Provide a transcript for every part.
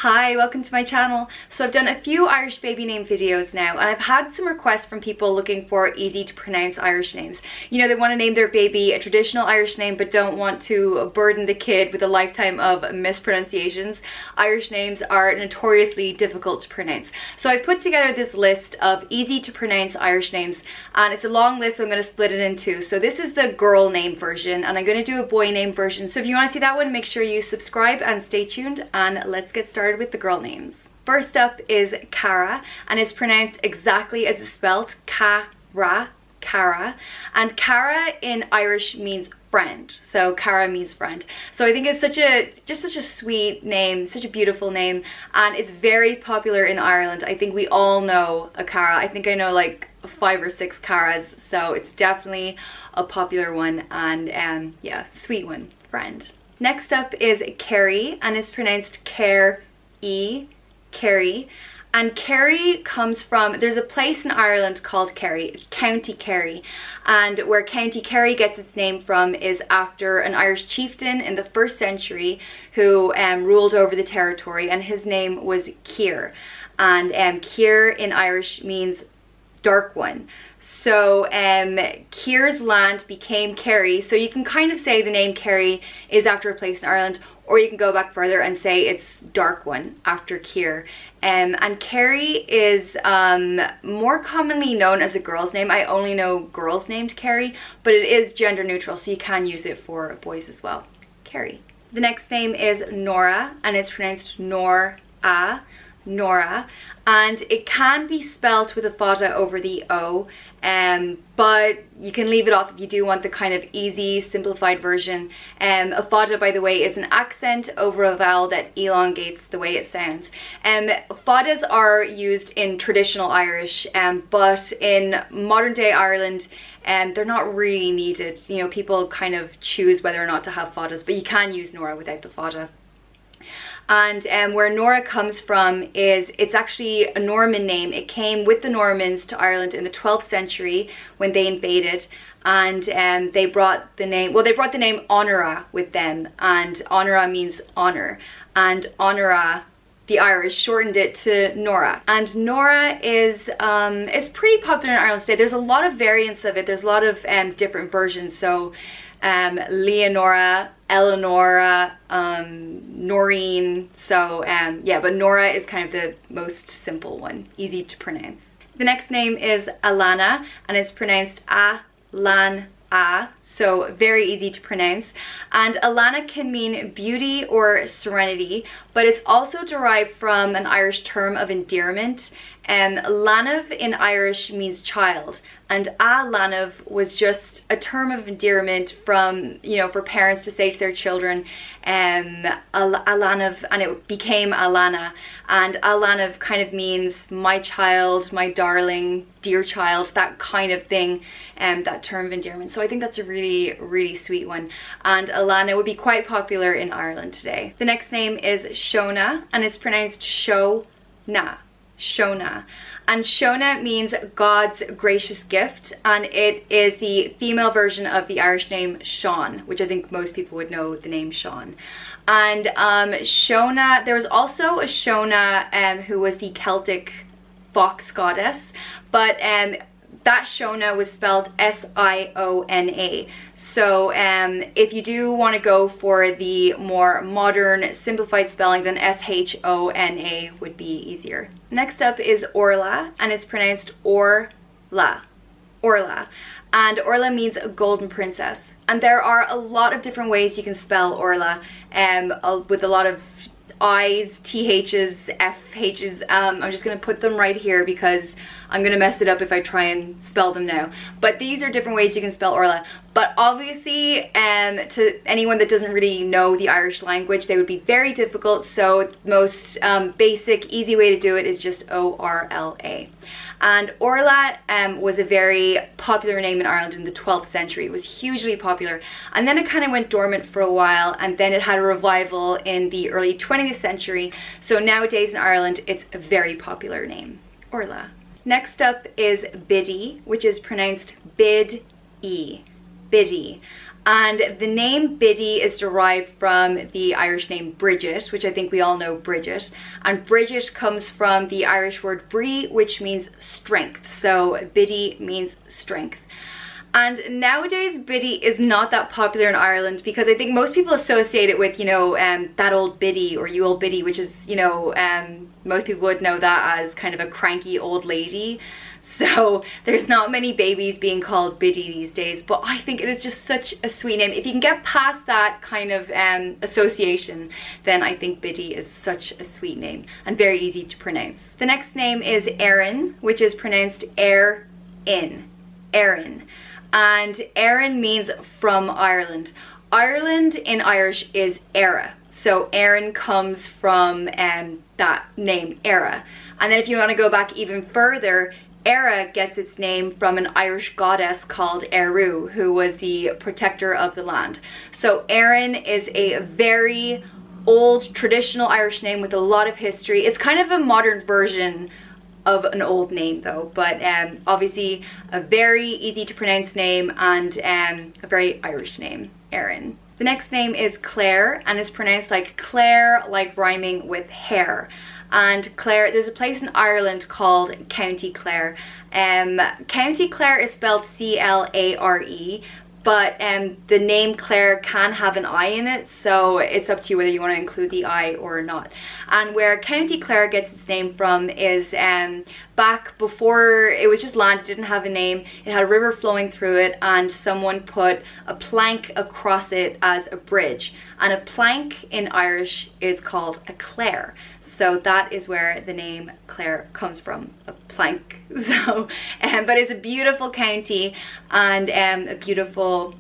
Hi, welcome to my channel. So I've done a few Irish baby name videos now, and I've had some requests from people looking for easy to pronounce Irish names. You know, they want to name their baby a traditional Irish name but don't want to burden the kid with a lifetime of mispronunciations. Irish names are notoriously difficult to pronounce. So I've put together this list of easy to pronounce Irish names, and it's a long list, so I'm going to split it in two. So this is the girl name version, and I'm going to do a boy name version. So if you want to see that one, make sure you subscribe and stay tuned, and let's get started with the girl names. First up is Cara, and it's pronounced exactly as it's spelled, Cara, Cara. And Cara in Irish means friend, so Cara means friend. So I think it's just such a sweet name, such a beautiful name, and it's very popular in Ireland. I think we all know a Cara. I think I know like 5 or 6 Caras, so it's definitely a popular one, and yeah, sweet one, friend. Next up is Kerry, and it's pronounced Kerry. And Kerry comes from, there's a place in Ireland called Kerry, it's County Kerry, and where County Kerry gets its name from is after an Irish chieftain in the 1st century who ruled over the territory, and his name was Keir. And Keir in Irish means dark one. So Keir's land became Kerry, so you can kind of say the name Kerry is after a place in Ireland, or you can go back further and say it's dark one after Keir. And Kerry is more commonly known as a girl's name. I only know girls named Kerry, but it is gender neutral, so you can use it for boys as well. Kerry. The next name is Nora, and it's pronounced Nora, Nora, and it can be spelt with a fada over the O, but you can leave it off if you do want the kind of easy, simplified version. A fada, by the way, is an accent over a vowel that elongates the way it sounds. Fadas are used in traditional Irish, but in modern day Ireland, they're not really needed. You know, people kind of choose whether or not to have fadas, but you can use Nora without the fada. And where Nora comes from is, it's actually a Norman name. It came with the Normans to Ireland in the 12th century when they invaded, and they brought the name, well, they brought the name Honora with them, and Honora means honor, and Honora, the Irish shortened it to Nora. And Nora is pretty popular in Ireland today. There's a lot of variants of it. There's a lot of different versions. So Leonora, Eleonora, Noreen. So yeah, but Nora is kind of the most simple one, easy to pronounce. The next name is Alanna, and it's pronounced Alanna, so very easy to pronounce. And Alanna can mean beauty or serenity, but it's also derived from an Irish term of endearment. Lanav in Irish means child, and Lanav was just a term of endearment from, you know, for parents to say to their children, Alanav, and it became Alanna. And Alanav kind of means my child, my darling, dear child, that kind of thing, that term of endearment. So I think that's a really, really sweet one. And Alanna would be quite popular in Ireland today. The next name is Shona, and it's pronounced Shona. Shona. And Shona means God's gracious gift, and it is the female version of the Irish name Sean, which I think most people would know the name Sean. And Shona, there was also a Shona who was the Celtic fox goddess, but that Shona was spelled S-I-O-N-A. So if you do want to go for the more modern, simplified spelling, then S-H-O-N-A would be easier. Next up is Orla, and it's pronounced Orla. Orla. And Orla means a golden princess. And there are a lot of different ways you can spell Orla, with a lot of I's, TH's, FH's. I'm just going to put them right here because I'm going to mess it up if I try and spell them now. But these are different ways you can spell Orla. But obviously, to anyone that doesn't really know the Irish language, they would be very difficult. So the most basic, easy way to do it is just O-R-L-A. And Orla was a very popular name in Ireland in the 12th century. It was hugely popular. And then it kind of went dormant for a while, and then it had a revival in the early 20th century. So nowadays in Ireland, it's a very popular name, Orla. Next up is Biddy, which is pronounced Bid-E. Biddy. And the name Biddy is derived from the Irish name Bridget, which I think we all know Bridget. And Bridget comes from the Irish word brí, which means strength. So Biddy means strength. And nowadays, Biddy is not that popular in Ireland because I think most people associate it with, you know, that old Biddy or you old Biddy, which is, you know, most people would know that as kind of a cranky old lady. So there's not many babies being called Biddy these days, but I think it is just such a sweet name. If you can get past that kind of association, then I think Biddy is such a sweet name and very easy to pronounce. The next name is Erin, which is pronounced Erin. Erin. And Erin means from Ireland. Ireland in Irish is Era. So Erin comes from that name, Era. And then if you want to go back even further, Era gets its name from an Irish goddess called Eru, who was the protector of the land. So Erin is a very old traditional Irish name with a lot of history. It's kind of a modern version of an old name though, but obviously a very easy to pronounce name and a very Irish name, Erin. The next name is Clare and is pronounced like Clare, like rhyming with hair. And Clare, there's a place in Ireland called County Clare. County Clare is spelled C-L-A-R-E, but the name Clare can have an I in it, so it's up to you whether you want to include the I or not. And where County Clare gets its name from is back before it was just land, it didn't have a name, it had a river flowing through it, and someone put a plank across it as a bridge. And a plank in Irish is called a clare. So that is where the name Clare comes from, a plank. So, but it's a beautiful county and a beautiful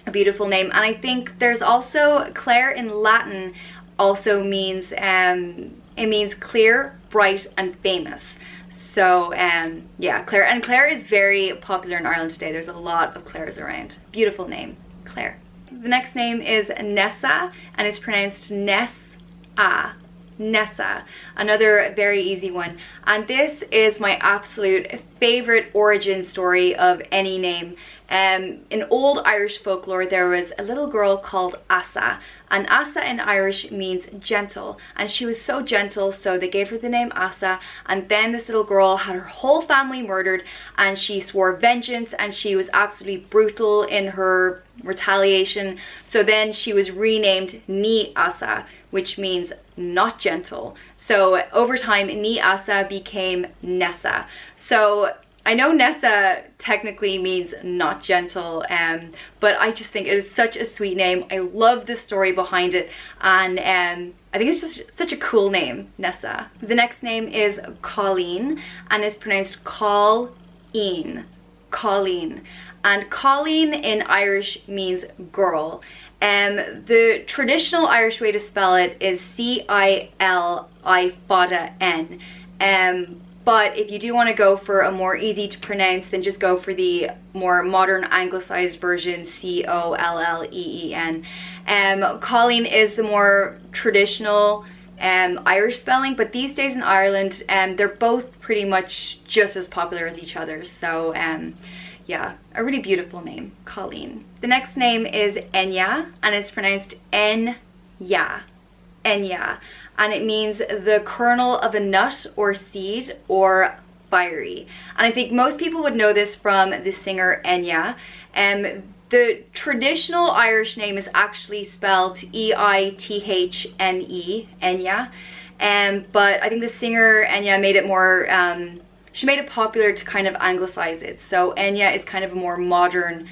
name. And I think there's also Clare in Latin also means it means clear, bright, and famous. So yeah, Clare, and Clare is very popular in Ireland today. There's a lot of Clares around. Beautiful name, Clare. The next name is Nessa, and it's pronounced Ness-a. Nessa, another very easy one. And this is my absolute favorite origin story of any name. In old Irish folklore, there was a little girl called Asa, and Asa in Irish means gentle, and she was so gentle, so they gave her the name Asa. And then this little girl had her whole family murdered, and she swore vengeance, and she was absolutely brutal in her retaliation. So then she was renamed Ní Asa, which means not gentle. So over time, Ní Asa became Nessa. So I know Nessa technically means not gentle, but I just think it is such a sweet name. I love the story behind it, and I think it's just such a cool name, Nessa. The next name is Colleen, and is pronounced Colleen. Colleen. And Colleen in Irish means girl. The traditional Irish way to spell it is C-I-L-I-N. But if you do want to go for a more easy to pronounce, then just go for the more modern anglicized version, C-O-L-L-E-E-N. Colleen is the more traditional Irish spelling, but these days in Ireland, they're both pretty much just as popular as each other. So yeah, a really beautiful name, Colleen. The next name is Enya, and it's pronounced Enya. Enya. And it means the kernel of a nut or seed, or fiery. And I think most people would know this from the singer Enya. The traditional Irish name is actually spelled E-I-T-H-N-E, Enya. But I think the singer Enya made it more, she made it popular to kind of anglicize it. So Enya is kind of a more modern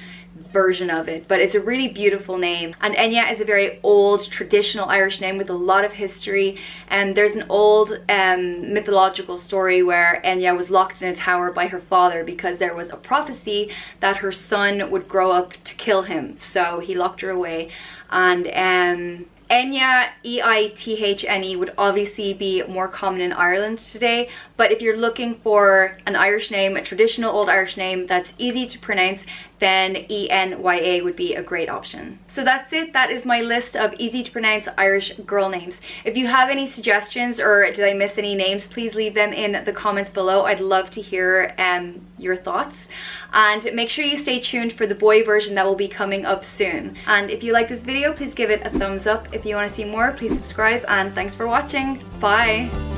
version of it, but it's a really beautiful name. And Enya is a very old traditional Irish name with a lot of history, and there's an old mythological story where Enya was locked in a tower by her father because there was a prophecy that her son would grow up to kill him, so he locked her away. And Enya, E-I-T-H-N-E, would obviously be more common in Ireland today, but if you're looking for an Irish name, a traditional old Irish name that's easy to pronounce, then Enya would be a great option. So that's it. That is my list of easy to pronounce Irish girl names. If you have any suggestions or did I miss any names, please leave them in the comments below. I'd love to hear your thoughts. And make sure you stay tuned for the boy version that will be coming up soon. And if you like this video, please give it a thumbs up. If you want to see more, please subscribe, and thanks for watching. Bye.